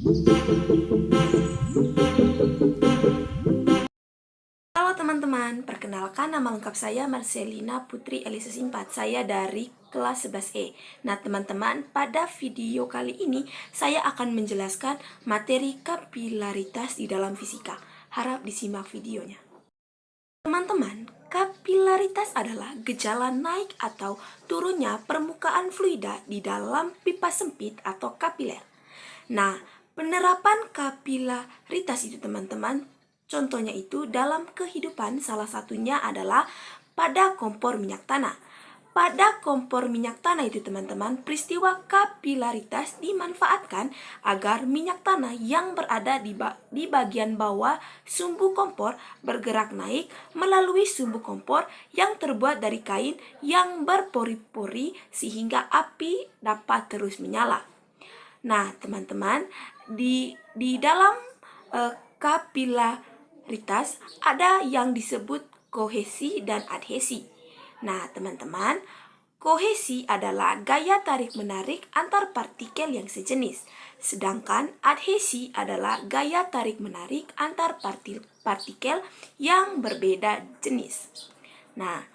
Halo teman-teman, perkenalkan nama lengkap saya Marcelina Putri Elisa Simpat. Saya dari kelas 11E. Nah teman-teman, pada video kali ini saya akan menjelaskan materi kapilaritas di dalam fisika. Harap disimak videonya. Teman-teman, kapilaritas adalah gejala naik atau turunnya permukaan fluida di dalam pipa sempit atau kapiler. Nah, penerapan kapilaritas itu teman-teman, contohnya itu dalam kehidupan salah satunya adalah pada kompor minyak tanah. Pada kompor minyak tanah itu teman-teman, peristiwa kapilaritas dimanfaatkan agar minyak tanah yang berada di bagian bawah sumbu kompor bergerak naik melalui sumbu kompor yang terbuat dari kain yang berpori-pori sehingga api dapat terus menyala. Nah, teman-teman, di dalam kapilaritas ada yang disebut kohesi dan adhesi. Nah, teman-teman, kohesi adalah gaya tarik-menarik antar partikel yang sejenis, sedangkan adhesi adalah gaya tarik-menarik antar partikel yang berbeda jenis. Nah,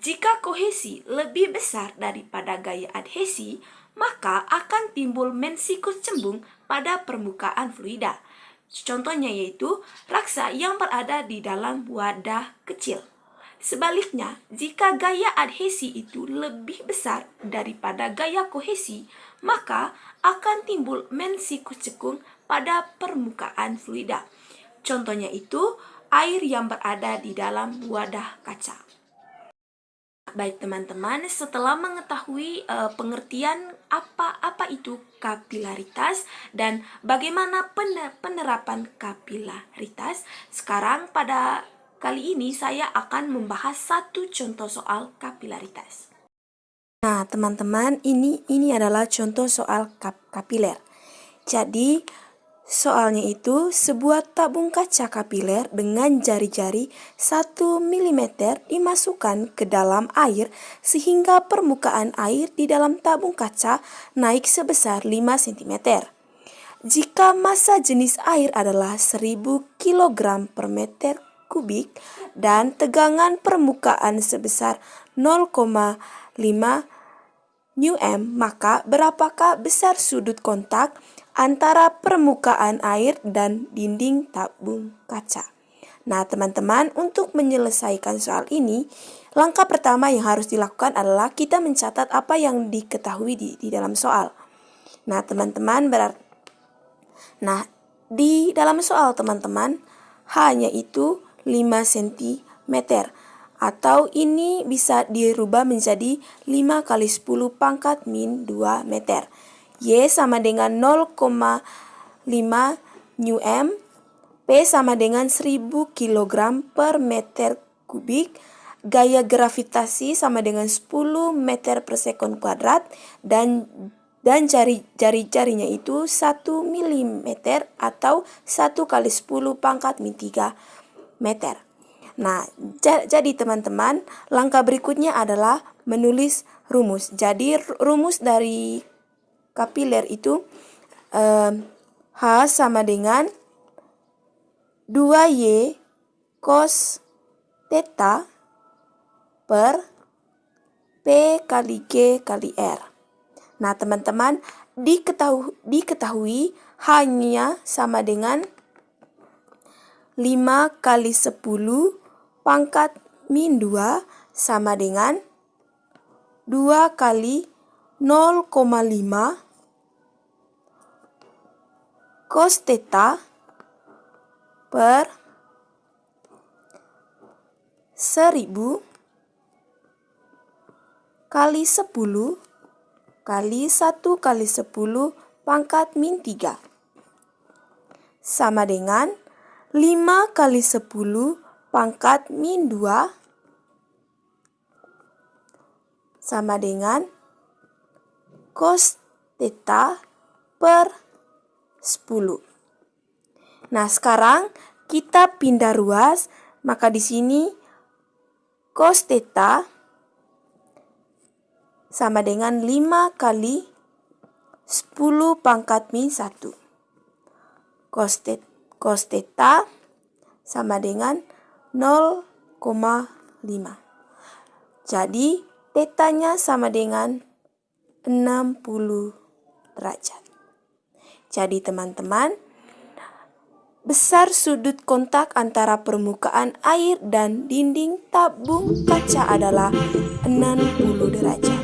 jika kohesi lebih besar daripada gaya adhesi, maka akan timbul mensikus cembung pada permukaan fluida. Contohnya yaitu raksa yang berada di dalam wadah kecil. Sebaliknya, jika gaya adhesi itu lebih besar daripada gaya kohesi, maka akan timbul mensikus cekung pada permukaan fluida. Contohnya itu air yang berada di dalam wadah kaca. Baik teman-teman, setelah mengetahui pengertian apa itu kapilaritas dan bagaimana penerapan kapilaritas, sekarang pada kali ini saya akan membahas satu contoh soal kapilaritas. Nah, teman-teman, ini adalah contoh soal kapiler. Jadi, soalnya itu sebuah tabung kaca kapiler dengan jari-jari 1 mm dimasukkan ke dalam air sehingga permukaan air di dalam tabung kaca naik sebesar 5 cm. Jika massa jenis air adalah 1000 kg per meter kubik dan tegangan permukaan sebesar 0,5 μm, maka berapakah besar sudut kontak antara permukaan air dan dinding tabung kaca? Nah, teman-teman, untuk menyelesaikan soal ini, langkah pertama yang harus dilakukan adalah kita mencatat apa yang diketahui di dalam soal. Nah, teman-teman, di dalam soal teman-teman hanya itu 5 cm, atau ini bisa dirubah menjadi 5 kali 10 pangkat min 2 meter. Y sama dengan 0,5 μm, P sama dengan 1000 kg per meter kubik, gaya gravitasi sama dengan 10 meter per sekon kuadrat, dan jari-jarinya itu 1 mm atau 1 kali 10 pangkat min 3 meter. Nah, jadi teman-teman, langkah berikutnya adalah menulis rumus. Jadi rumus dari kapiler itu H sama dengan 2Y cos theta per P kali G kali R. Nah, teman-teman, diketahui hanya sama dengan 5 kali 10 pangkat min 2 sama dengan 2 kali 0,5 cos theta per 1000 kali 10 kali 1 kali 10 pangkat min 3 sama dengan 5 kali 10 pangkat min 2 sama dengan cos theta per 10. Nah, sekarang kita pindah ruas, maka di sini cos theta sama dengan 5 kali 10 pangkat min 1. cos theta sama dengan 0,5. Jadi tetanya sama dengan 60 derajat. Jadi teman-teman, besar sudut kontak antara permukaan air dan dinding tabung kaca adalah 60 derajat.